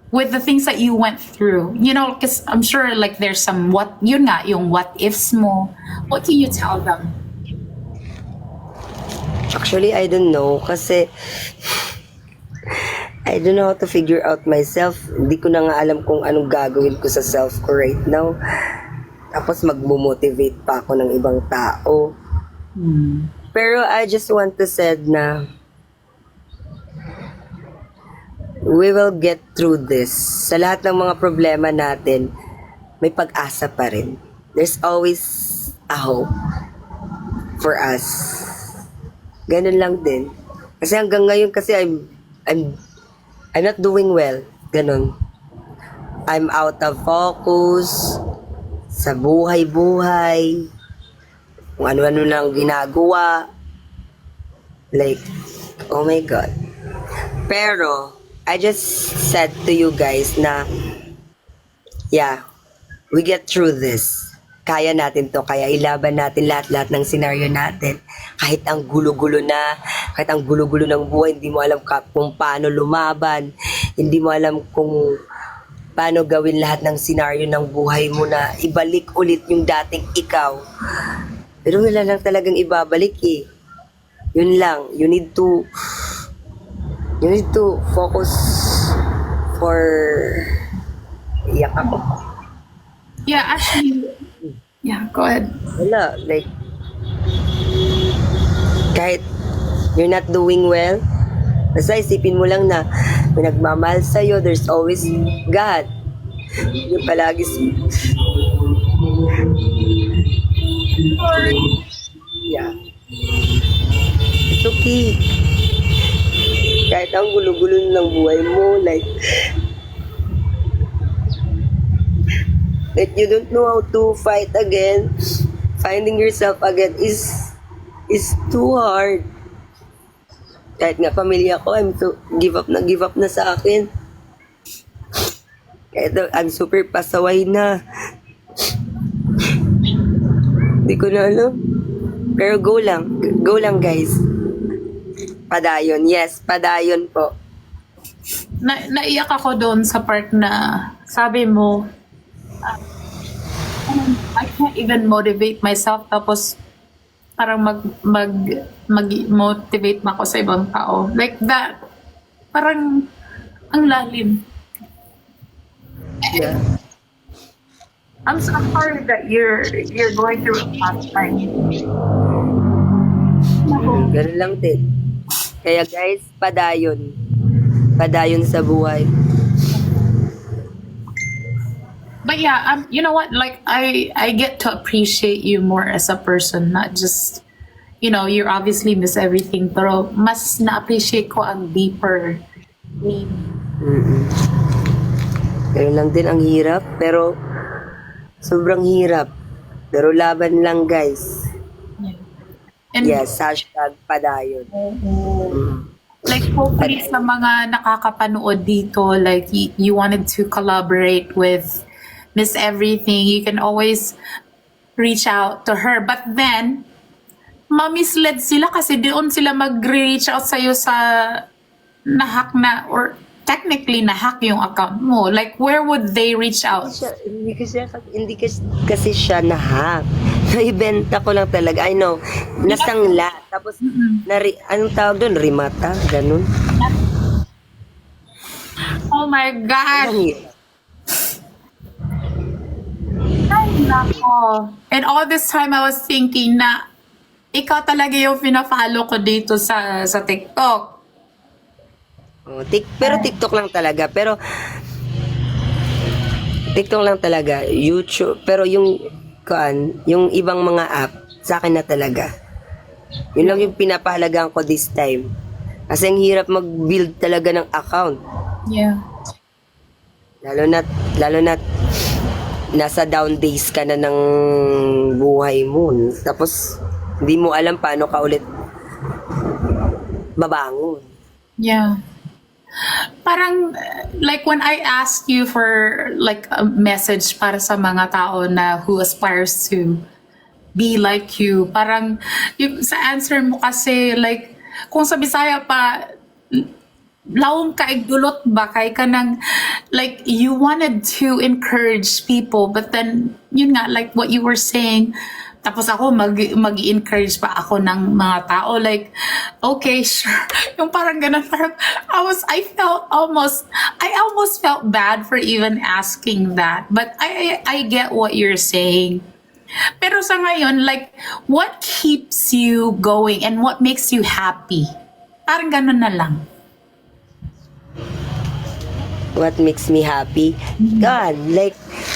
with the things that you went through? Because I'm sure like there's some yung what ifs mo. What can you tell them? Actually, I don't know kasi I don't know how to figure out myself. Hindi ko na nga alam kung anong gagawin ko sa self ko right now. Tapos magmo-motivate pa ako ng ibang tao. Pero I just want to say na we will get through this. Sa lahat ng mga problema natin, may pag-asa pa rin. There's always a hope for us. Ganun lang din. Kasi hanggang ngayon kasi I'm not doing well. Ganun. I'm out of focus sa buhay-buhay. Kung ano-ano lang ginagawa. Like, oh my God. Pero, I just said to you guys na, yeah, we get through this. Kaya natin to, kaya ilaban natin lahat-lahat ng senaryo natin. Kahit ang gulo-gulo na, kahit ang gulo-gulo ng buhay, hindi mo alam kung paano lumaban, hindi mo alam kung paano gawin lahat ng senaryo ng buhay mo na ibalik ulit yung dating ikaw. Pero wala lang talagang ibabalik eh. Yun lang, you need to focus for iyak ako. Yeah, actually, yeah, go ahead. Wala, like, kahit you're not doing well, basta isipin mo lang na may nagmamahal sa'yo, there's always God. Yung palagi yeah. It's okay. Kahit ang gulo-gulo ng buhay mo, like you don't know how to fight again, finding yourself again is too hard. Kahit nga pamilya ko, give up na sa akin. Kahit I'm super pasaway na. Hindi ko na alam. Pero go lang guys. Padayon, yes, padayon po. Naiyak ako doon sa part na sabi mo, I can't even motivate myself, tapos parang mag-motivate mo ako sa ibang tao. Like that. Parang ang lalim. Yeah. I'm so sorry that you're going through a tough time. Ganun lang din. Kaya guys, padayon. Padayon sa buhay. But yeah, you know what? Like I get to appreciate you more as a person, not just, you know, you obviously miss everything, pero mas na-appreciate ko ang deeper meaning. Ganun lang din, ang hirap, pero sobrang hirap. Pero laban lang guys. And Yes, hashtag padayon. like hopefully sa mga nakakapanood dito, like you wanted to collaborate with Miss Everything, you can always reach out to her. But then, mamisled sila kasi doon sila mag-reach out sa'yo sa nahack na, or technically nahack yung account mo. Like, where would they reach out? Hindi kasi siya na-hack. Naibenta ko lang talaga. I know, nasangla. Tapos, anong tawag doon? Rimata? Ganun. Oh my God! Ang hirap. Ay, nako. And all this time, I was thinking na ikaw talaga yung pina-follow ko dito sa TikTok. Oh, pero TikTok lang talaga. Pero, TikTok lang talaga. YouTube. Pero yung ibang mga app, sa akin na talaga. Yun lang yung pinapahalagaan ko this time. Kasi ang hirap mag-build talaga ng account. Yeah. Lalo na nasa down days ka na ng buhay mo. Tapos, hindi mo alam paano ka ulit babangon. Yeah. Parang, like when I ask you for like a message para sa mga tao na who aspires to be like you, parang yung sa answer mo kasi like, kung sa Bisaya pa, lawom ka igdulot ba kay ka ng like you wanted to encourage people, but then yun nga like what you were saying, tapos ako mag-encourage pa ako ng mga tao like okay sure yung parang ganun, parang I almost felt bad for even asking that, but I get what you're saying. Pero sa ngayon, like what keeps you going and what makes you happy? Parang ganun na lang. what makes me happy? God, like,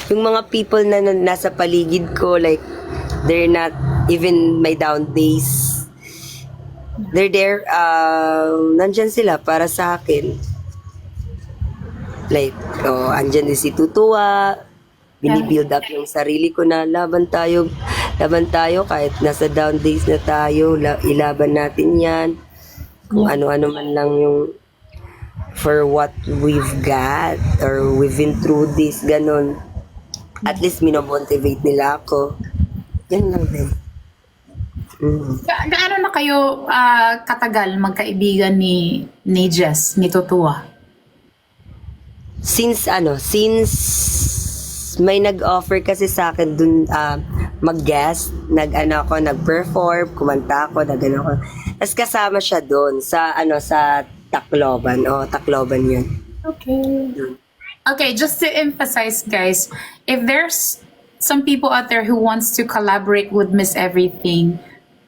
yung mga people na nasa paligid ko, like, they're not even my down days. They're there, nandyan sila para sa akin. Like, andyan din si Tutua, binibuild up yung sarili ko na laban tayo kahit nasa down days na tayo, ilaban natin yan. Kung ano-ano man lang yung for what we've got or we've been through this, ganon. At least minomotivate nila ako. Yan lang din. Gaano na kayo katagal magkaibigan ni Jess, ni Tutua? Since may nag-offer kasi sa akin dun mag-guest, nag-perform, kumanta ako, ako. Tapos kasama siya doon sa sa Tacloban. Tacloban 'yun. Okay. Okay, just to emphasize, guys, if there's some people out there who wants to collaborate with Miss Everything,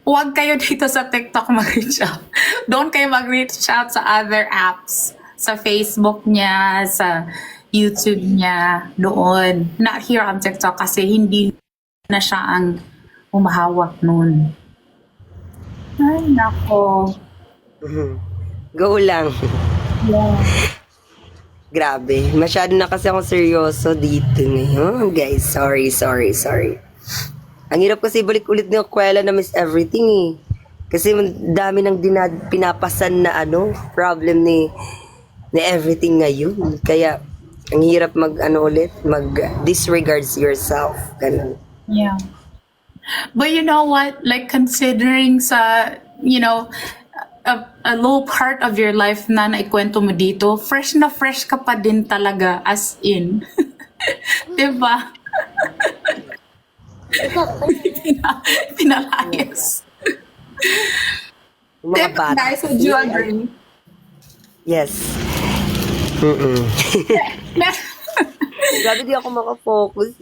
huwag kayo dito sa TikTok mag-reach out. Don't kayo mag-reach out sa other apps. Sa Facebook niya, sa YouTube niya, doon. Not here on TikTok kasi hindi na siya ang umahawak nun. Ay, nako. Go lang. Yeah. Grabe. Masyado na kasi ako seryoso dito ngayon. Guys, sorry. Ang hirap kasi balik ulit ng kwela na Miss Everything eh. Kasi dami ng pinapasan na problem ni Everything ngayon. Kaya, ang hirap disregards yourself. Ganun. Yeah. But you know what? Like considering sa, a low part of your life na naikwento mo dito, fresh na fresh ka pa din talaga as in. Diba? Pinalayas. Yung mga Diba, bata. guys? Would you agree? Yes. Grabe di ako makafocus.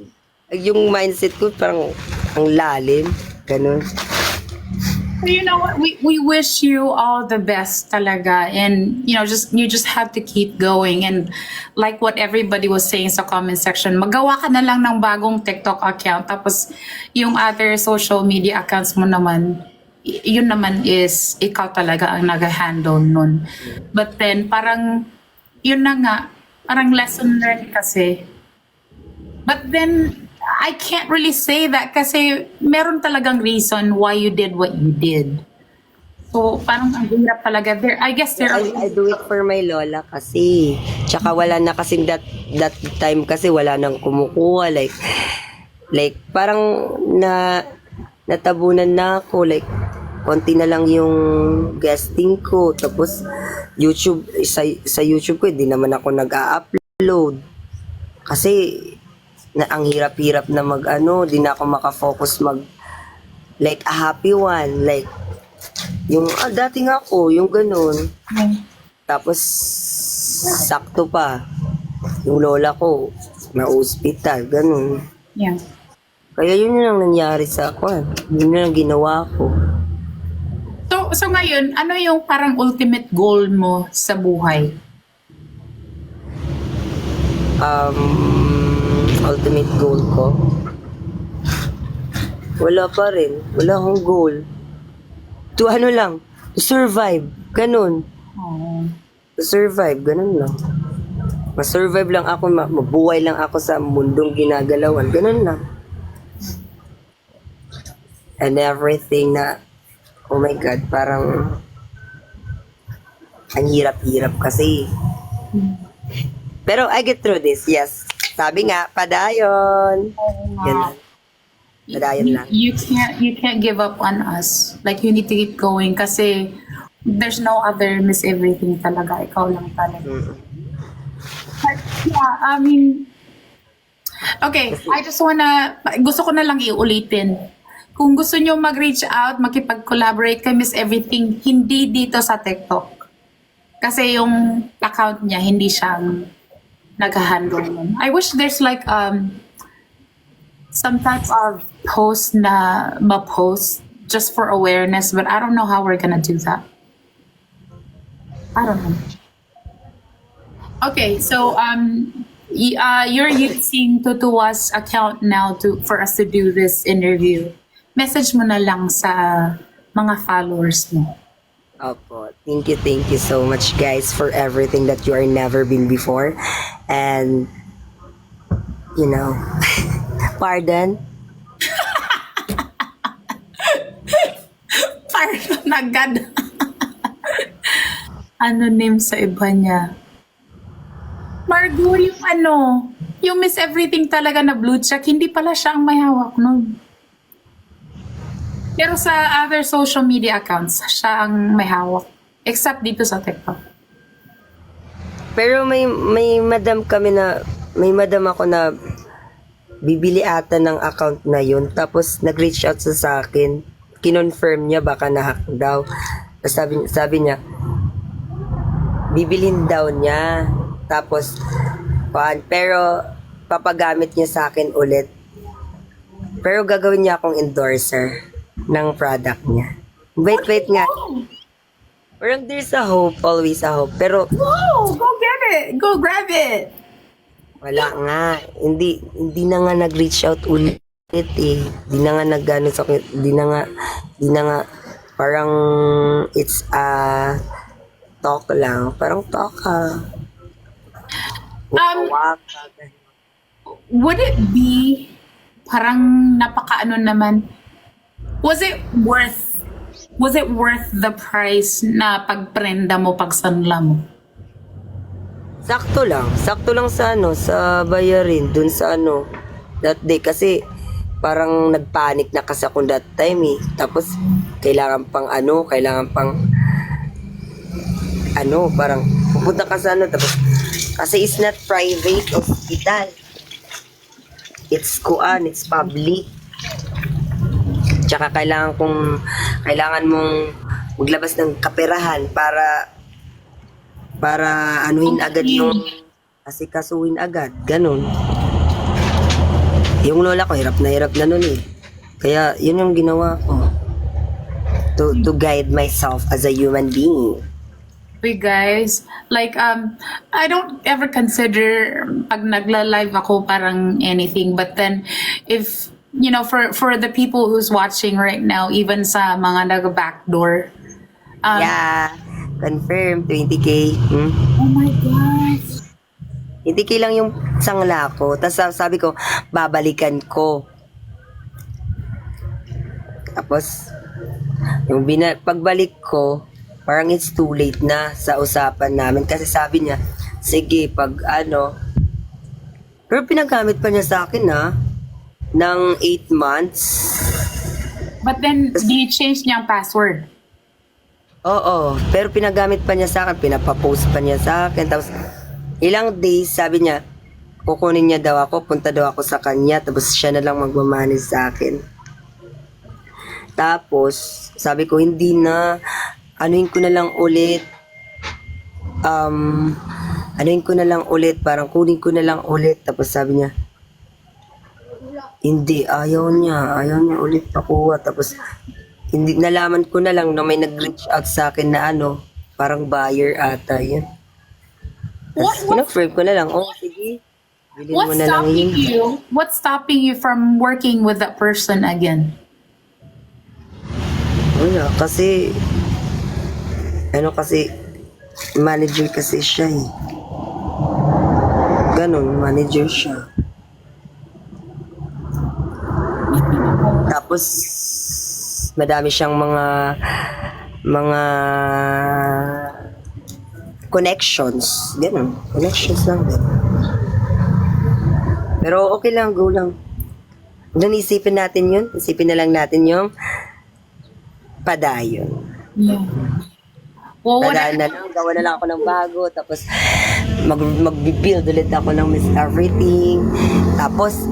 Yung mindset ko parang ang lalim. Ganun. So you know what? We wish you all the best talaga, and you just have to keep going. And like what everybody was saying sa comment section, magawa ka na lang ng bagong TikTok account, tapos yung other social media accounts mo naman, yun naman is ikaw talaga ang nag-handle nun. But then parang yun na nga, parang lesson learned kasi. But then I can't really say that kasi meron talagang reason why you did what you did. So, parang ang hirap talaga. I guess there are... I do it for my lola kasi. Tsaka wala na kasing that time kasi wala nang kumukuha. Like parang natabunan na ako. Like, konti na lang yung guesting ko. Tapos, YouTube, sa YouTube ko, hindi naman ako nag-a-upload. Kasi, ang hirap-hirap na di na ako makafocus like a happy one, like yung dati nga ako, yung ganun. Tapos sakto pa yung lola ko na ospital, ganun. Yeah. Kaya yun ang nangyari sa akin. Yun ang ginawa ko. So ngayon, ano yung parang ultimate goal mo sa buhay? Ultimate goal ko? Wala pa rin. Wala akong goal. To survive. Ganun. Oh. To survive. Ganun lang. Ma-survive lang ako, mabuhay lang ako sa mundong ginagalawan. Ganun lang. And everything na, oh my God, parang ang hirap-hirap kasi. Pero I get through this, yes. Sabi nga, padayon. Yan lang. Padayon lang. You can't give up on us. Like you need to keep going kasi there's no other Miss Everything talaga. Ikaw lang talaga. But yeah, I mean, okay, gusto ko na lang iulitin. Kung gusto nyo mag-reach out, makipag-collaborate kay Miss Everything, hindi dito sa TikTok. Kasi yung account niya, hindi siyang nag-handle nun. I wish there's like some type of post na ma-post just for awareness, but I don't know how we're gonna do that. I don't know. Okay, so you're using Tutua's account now for us to do this interview. Message mo na lang sa mga followers mo. Opo. Thank you so much, guys, for everything that you are never been before. And, you know, pardon. Pardon agad. Ano name sa iba niya? Margo, yung Miss Everything talaga na blue check, hindi pala siya ang may hawak nun. Pero sa other social media accounts, siya ang may hawak. Except dito sa TikTok. Pero may madam ako na bibili ata ng account na yun. Tapos nag-reach out sa akin. Kinonfirm niya baka na-hack daw. Tapos sabi niya, bibilin daw niya. Tapos, pero papagamit niya sa akin ulit. Pero gagawin niya akong endorser ng product niya. Wait nga. Parang there's a hope, always a hope. Pero Go get it! Go grab it! wala nga. Hindi na nga nag-reach out ulit eh. Hindi na nga nag-ano sa akin. Hindi na nga. Parang it's a talk lang. Parang talk Would it be parang napakaano naman? Was it worth the price na pagprenda mo, pagsanla mo? Sakto lang sa bayarin dun sa that day kasi parang nagpanic na kasi ako that time eh. Tapos kailangan pang parang pupunta ka sa tapos kasi it's not private hospital. It's public. Tsaka kailangan mong maglabas ng kaperahan para anuhin agad yung asikasuhin agad. Ganun. Yung lola ko, hirap na nun eh. Kaya, yun yung ginawa ko. To guide myself as a human being. Hey guys, like I don't ever consider pag nagla-live ako parang anything, but then if for the people who's watching right now, even sa mga nag-backdoor. Yeah. Confirm, 20K. Oh my gosh. 20K lang yung sangla ko. Tapos sabi ko, babalikan ko. Tapos, yung pagbalik ko, parang it's too late na sa usapan namin. Kasi sabi niya, sige, pero pinagamit pa niya sa akin ng 8 months. But then, di change niya ang password. Oo, pero pinagamit pa niya sa akin, pinapapost pa niya sa akin. Tapos, ilang days, sabi niya, kukunin niya daw ako, punta daw ako sa kanya, tapos siya na lang magmamanage sa akin. Tapos, sabi ko, hindi na, anuhin ko na lang ulit, parang kunin ko na lang ulit. Tapos sabi niya, hindi, ayaw niya ulit pakuha. Tapos, hindi, nalaman ko na lang na may nag-reach out sa akin na parang buyer ata yun. Tapos, kinofirm ko na lang, sige, bilhin mo na lang yun. What's stopping you from working with that person again? Wala, kasi, manager kasi siya eh. Ganon, manager siya. Tapos, madami siyang mga connections. Ganon, connections lang din. Pero okay lang, go lang. Doon isipin natin yun. Isipin na lang natin yung padayon. Yeah. Well, Tadaan na lang, gawa na lang ako ng bago, tapos mag-build ulit ako ng Miss Everything. Tapos,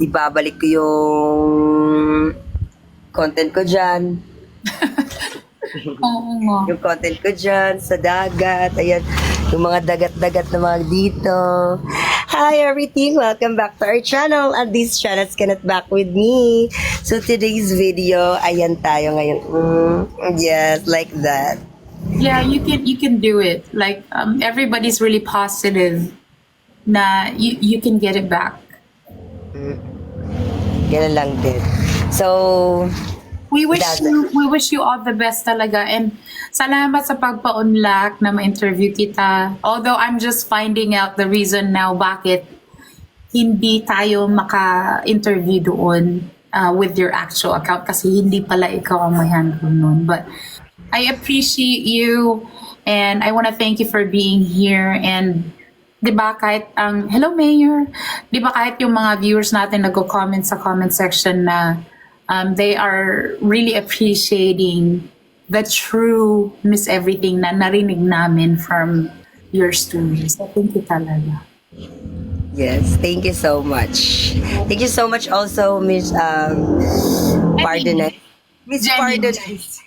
ibabalik ko yung content ko dyan. Oo nga. Yung content ko dyan, sa dagat, ayan, yung mga dagat-dagat na mga dito. Hi everything! Welcome back to our channel and this channel is Cannot Back with me. So today's video, ayan tayo ngayon. Yes, like that. Yeah, you can do it. Like everybody's really positive na you can get it back. Ganun lang din. So, That's it. We wish you all the best talaga, and salamat sa pagpa-unlock na ma-interview kita. Although I'm just finding out the reason now bakit hindi tayo maka-interview doon with your actual account kasi hindi pala ikaw ang may handle nun. But I appreciate you and I want to thank you for being here. And 'di ba kahit ang hello Mayor, 'di ba kahit yung mga viewers natin nagko-comment sa comment section na they are really appreciating the true Miss Everything na narinig namin from your stories. So, thank you talaga. yes, thank you so much. Thank you so much also, Miss Pardonite. Miss Jenny. Pardonite.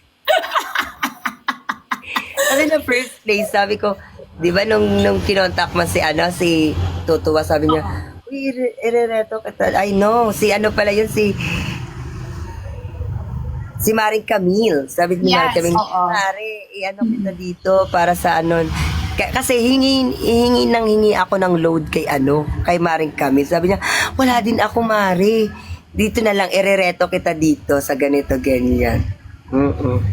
Kasi na first place, sabi ko, di ba nung kinontak mo si Tutuwa, sabi niya, uy, irereto kita. I know, si ano pala yun, si Maring Camille. Sabi ni Yes, Maring Camille, oo. Mare, ano kita dito para sa ano. Kasi hingi ako ng load kay Maring Camille. Sabi niya, wala din ako, Mare. Dito na lang, irereto kita dito sa ganito, ganyan.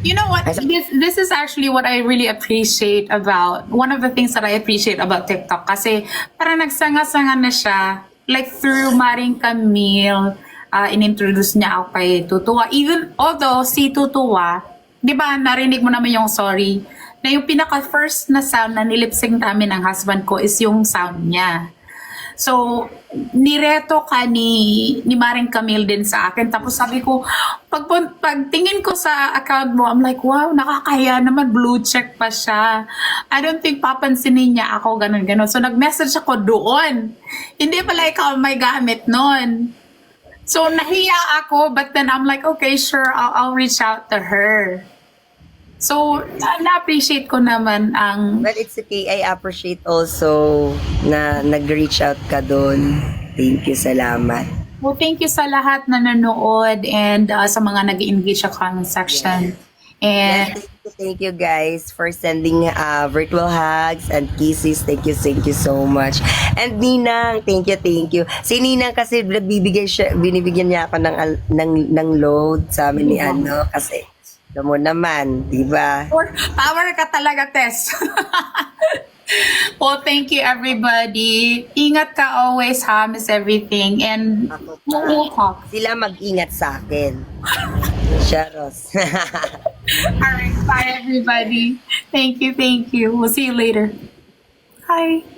You know what? This is actually what I really appreciate about, one of the things that I appreciate about TikTok. Kasi parang nagsanga-sanga na siya. Like through Maring Camille, inintroduce niya ako kay Tutuwa. Even although si Tutuwa, di ba narinig mo naman yung sorry, na yung pinaka-first na sound na nilipsing namin ng husband ko is yung sound niya. So, nireto ka ni Maring Camille din sa akin. Tapos sabi ko, pag tingin ko sa account mo, I'm like, wow, nakakaya naman, blue check pa siya. I don't think papansinin niya ako, ganun. So, nag-message ako doon. Hindi pala ikaw may gamit nun. So, nahiya ako, but then I'm like, okay, sure, I'll reach out to her. So, na-appreciate ko naman ang... Well, it's okay. I appreciate also na nag-reach out ka doon. Thank you, salamat. Well, thank you sa lahat na nanood and sa mga nag-engage sa comment section. And Thank you guys for sending virtual hugs and kisses. Thank you so much. And Ninang, thank you. Si Ninang kasi binibigyan niya ako ng load sa amin ni kasi alam mo naman, di ba? power ka talaga, Tess. Well, thank you everybody. Ingat ka always, ha, Miss Everything. And we'll talk. Sila mag-ingat sa akin. Charos. Alright, bye everybody. Thank you. We'll see you later. Bye.